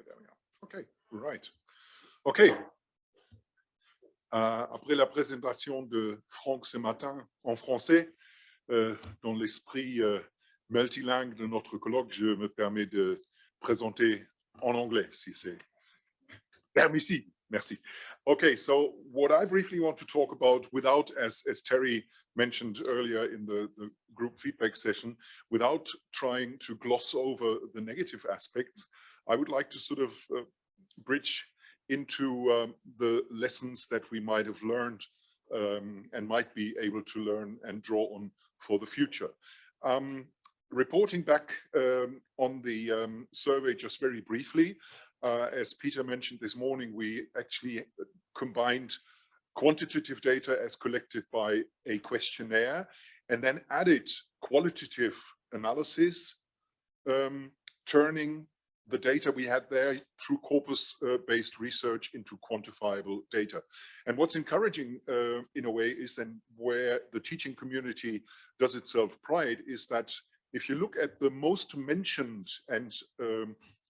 there we are. Okay, right. Okay. Après la présentation de Franck ce matin en français, dans l'esprit multilingue de notre colloque, je me permets de présenter en anglais, si c'est permissible. Merci. Okay, so what I briefly want to talk about without, as Terry mentioned earlier in the group feedback session, without trying to gloss over the negative aspects, I would like to sort of bridge into the lessons that we might have learned and might be able to learn and draw on for the future. Reporting back on the survey just very briefly, as Peter mentioned this morning, we actually combined quantitative data as collected by a questionnaire and then added qualitative analysis, turning the data we had there through corpus-based research into quantifiable data. And what's encouraging in a way is, and where the teaching community does itself pride, is that if you look at the most mentioned and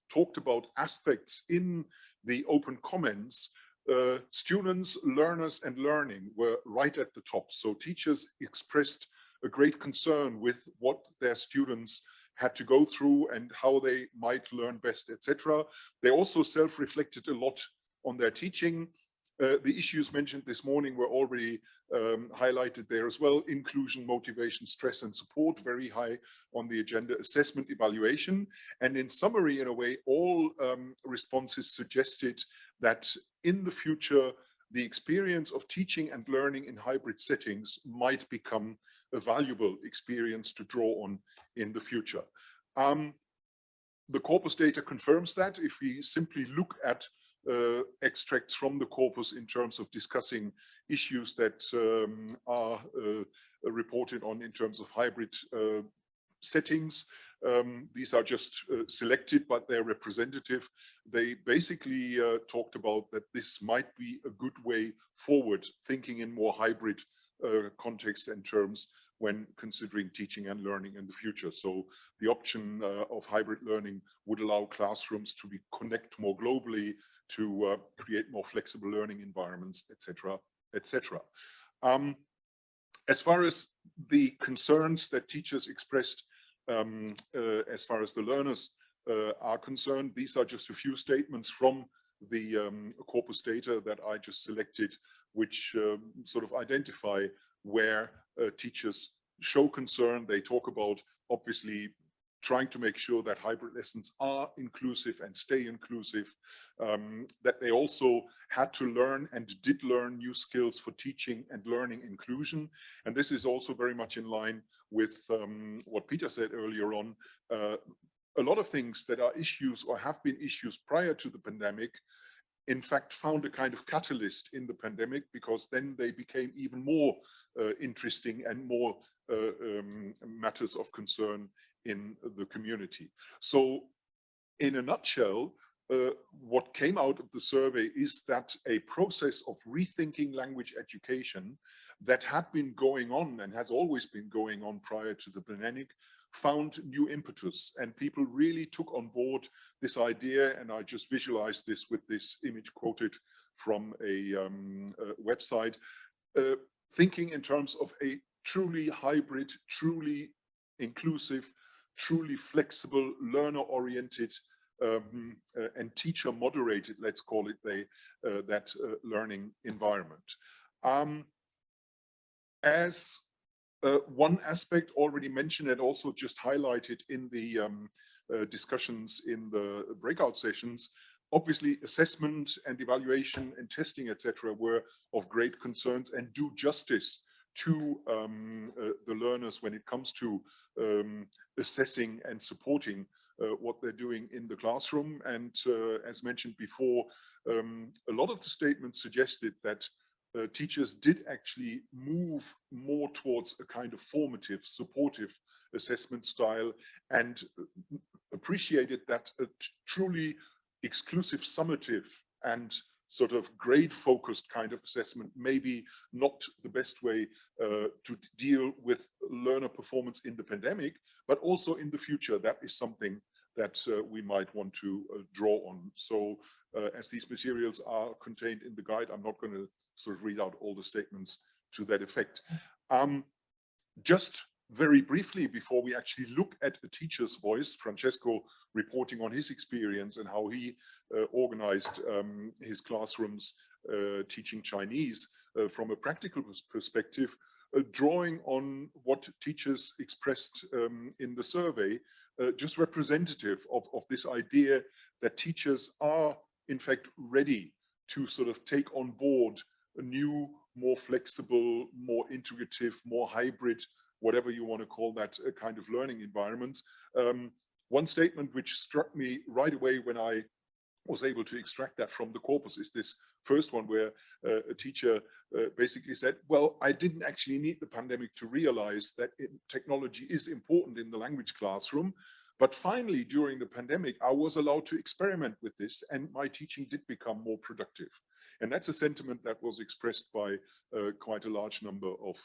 talked about aspects in the open comments, students, learners, and learning were right at the top. So teachers expressed a great concern with what their students had to go through and how they might learn best, etc. They also self-reflected a lot on their teaching. The issues mentioned this morning were already highlighted there as well. Inclusion, motivation, stress, and support, very high on the agenda. Assessment, evaluation. And in summary, in a way, all responses suggested that in the future, the experience of teaching and learning in hybrid settings might become a valuable experience to draw on in the future. The corpus data confirms that. If we simply look at extracts from the corpus in terms of discussing issues that are reported on in terms of hybrid settings, these are just selected, but they're representative. They basically talked about that this might be a good way forward, thinking in more hybrid context and terms when considering teaching and learning in the future. So the option of hybrid learning would allow classrooms to connect more globally, to create more flexible learning environments, etc., etc. As far as the concerns that teachers expressed, as far as the learners are concerned, these are just a few statements from the corpus data that I just selected, which sort of identify where teachers show concern. They talk about, obviously, trying to make sure that hybrid lessons are inclusive and stay inclusive, that they also had to learn and did learn new skills for teaching and learning inclusion. And this is also very much in line with what Peter said earlier on. A lot of things that are issues or have been issues prior to the pandemic, in fact, found a kind of catalyst in the pandemic, because then they became even more interesting and more matters of concern in the community. So in a nutshell, what came out of the survey is that a process of rethinking language education that had been going on and has always been going on prior to the pandemic found new impetus, and people really took on board this idea. And I just visualized this with this image quoted from a website, thinking in terms of a truly hybrid, truly inclusive, truly flexible, learner-oriented and teacher-moderated, let's call it that learning environment. As one aspect already mentioned and also just highlighted in the discussions in the breakout sessions, obviously assessment and evaluation and testing, etc., were of great concerns and do justice to the learners when it comes to assessing and supporting what they're doing in the classroom. And as mentioned before, a lot of the statements suggested that teachers did actually move more towards a kind of formative, supportive assessment style, and appreciated that a truly exclusive, summative, and sort of grade-focused kind of assessment may be not the best way to deal with learner performance in the pandemic, but also in the future. That is something that we might want to draw on. So as these materials are contained in the guide, I'm not going to sort of read out all the statements to that effect. Just very briefly, before we actually look at a teacher's voice, Francesco reporting on his experience and how he organized his classrooms teaching Chinese from a practical perspective, drawing on what teachers expressed in the survey, just representative of this idea that teachers are in fact ready to sort of take on board a new, more flexible, more integrative, more hybrid, whatever you want to call that kind of learning environments. One statement which struck me right away when I was able to extract that from the corpus is this first one, where a teacher basically said, well, I didn't actually need the pandemic to realize that technology is important in the language classroom. But finally, during the pandemic, I was allowed to experiment with this and my teaching did become more productive. And that's a sentiment that was expressed by quite a large number of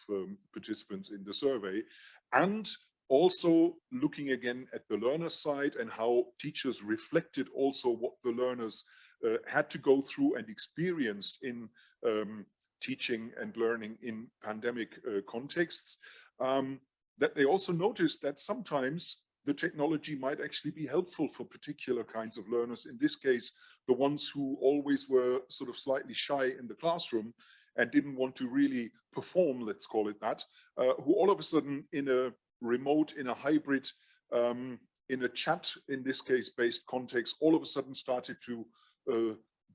participants in the survey. And also looking again at the learner side and how teachers reflected also what the learners had to go through and experienced in teaching and learning in pandemic contexts, that they also noticed that sometimes the technology might actually be helpful for particular kinds of learners. In this case, the ones who always were sort of slightly shy in the classroom and didn't want to really perform, let's call it that, who all of a sudden in a remote, in a hybrid, in a chat, in this case based context, all of a sudden started to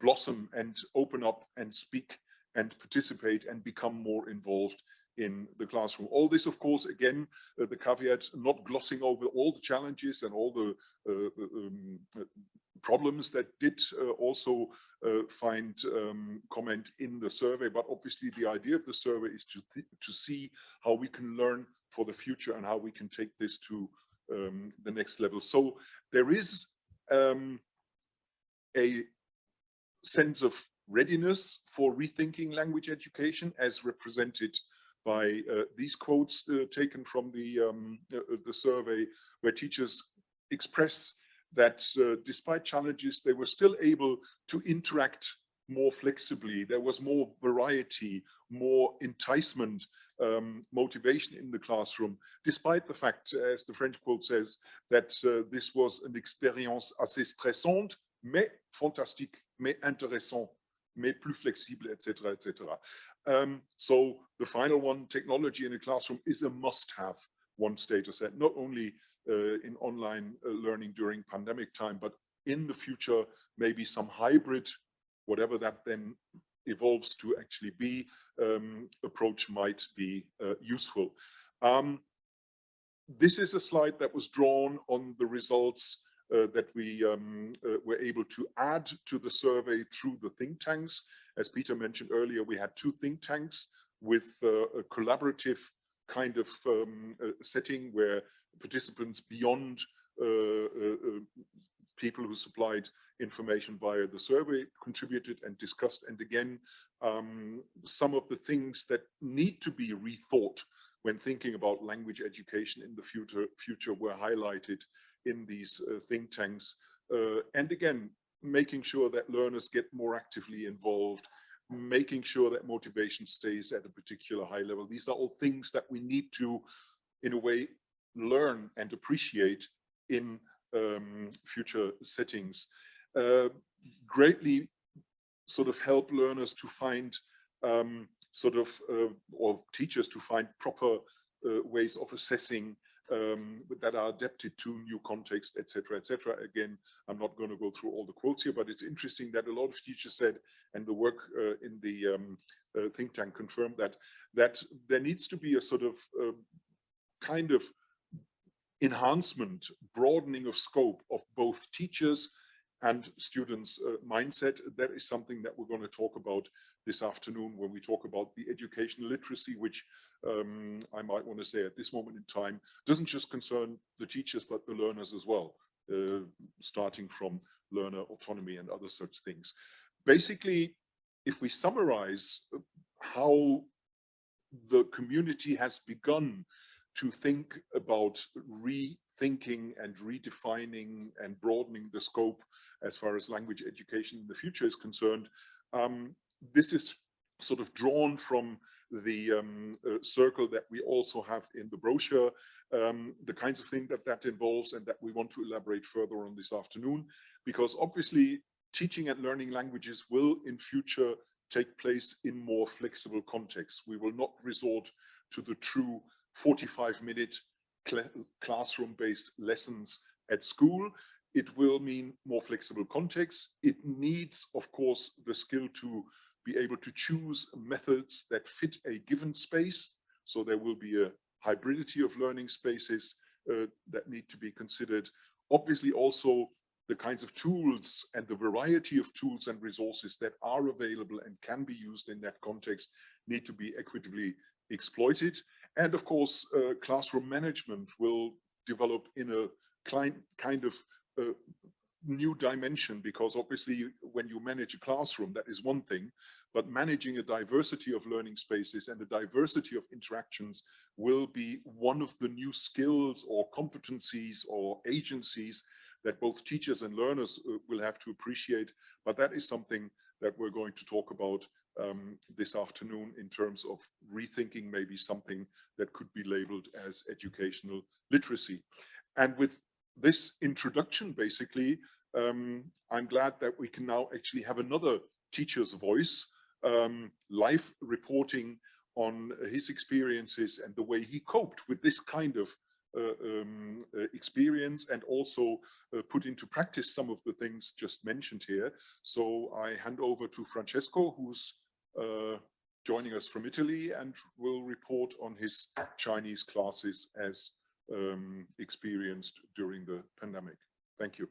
blossom and open up and speak and participate and become more involved in the classroom. All this, of course, again, the caveat, not glossing over all the challenges and all the problems that did also find comment in the survey. But obviously the idea of the survey is to see how we can learn for the future and how we can take this to the next level. So there is a sense of readiness for rethinking language education as represented by these quotes taken from the survey, where teachers express that despite challenges, they were still able to interact more flexibly. There was more variety, more enticement, motivation in the classroom, despite the fact, as the French quote says, that this was an expérience assez stressante, mais fantastique, mais intéressant, mais plus flexible, etc., etc. So the final one, technology in a classroom is a must-have, one status set, not only in online learning during pandemic time, but in the future, maybe some hybrid, whatever that then evolves to actually be, approach might be useful. This is a slide that was drawn on the results that we were able to add to the survey through the think tanks. As Peter mentioned earlier, we had 2 think tanks with a collaborative kind of setting where participants beyond people who supplied information via the survey contributed and discussed. And again, some of the things that need to be rethought when thinking about language education in the future were highlighted in these think tanks. And again, making sure that learners get more actively involved, making sure that motivation stays at a particular high level. These are all things that we need to, in a way, learn and appreciate in future settings. Greatly sort of help learners to find or teachers to find proper ways of assessing that are adapted to new context, etc., etc. Again, I'm not going to go through all the quotes here, but it's interesting that a lot of teachers said, and the work in the think tank confirmed that there needs to be a sort of kind of enhancement, broadening of scope of both teachers and students' mindset. That is something that we're going to talk about this afternoon when we talk about the educational literacy, which I might want to say at this moment in time doesn't just concern the teachers, but the learners as well, starting from learner autonomy and other such things. Basically, if we summarize how the community has begun to think about rethinking and redefining and broadening the scope as far as language education in the future is concerned. This is sort of drawn from the circle that we also have in the brochure, the kinds of thing that involves, and that we want to elaborate further on this afternoon, because obviously teaching and learning languages will in future take place in more flexible contexts. We will not resort to the true 45-minute classroom-based lessons at school. It will mean more flexible contexts. It needs, of course, the skill to be able to choose methods that fit a given space. So there will be a hybridity of learning spaces that need to be considered. Obviously also the kinds of tools and the variety of tools and resources that are available and can be used in that context need to be equitably exploited. And of course, classroom management will develop in a kind of new dimension, because obviously when you manage a classroom, that is one thing, but managing a diversity of learning spaces and a diversity of interactions will be one of the new skills or competencies or agencies that both teachers and learners will have to appreciate. But that is something that we're going to talk about this afternoon in terms of rethinking maybe something that could be labeled as educational literacy. And with this introduction, basically, I'm glad that we can now actually have another teacher's voice, live reporting on his experiences and the way he coped with this kind of experience, and also put into practice some of the things just mentioned here. So I hand over to Francesco, who's joining us from Italy and will report on his Chinese classes as experienced during the pandemic. Thank you.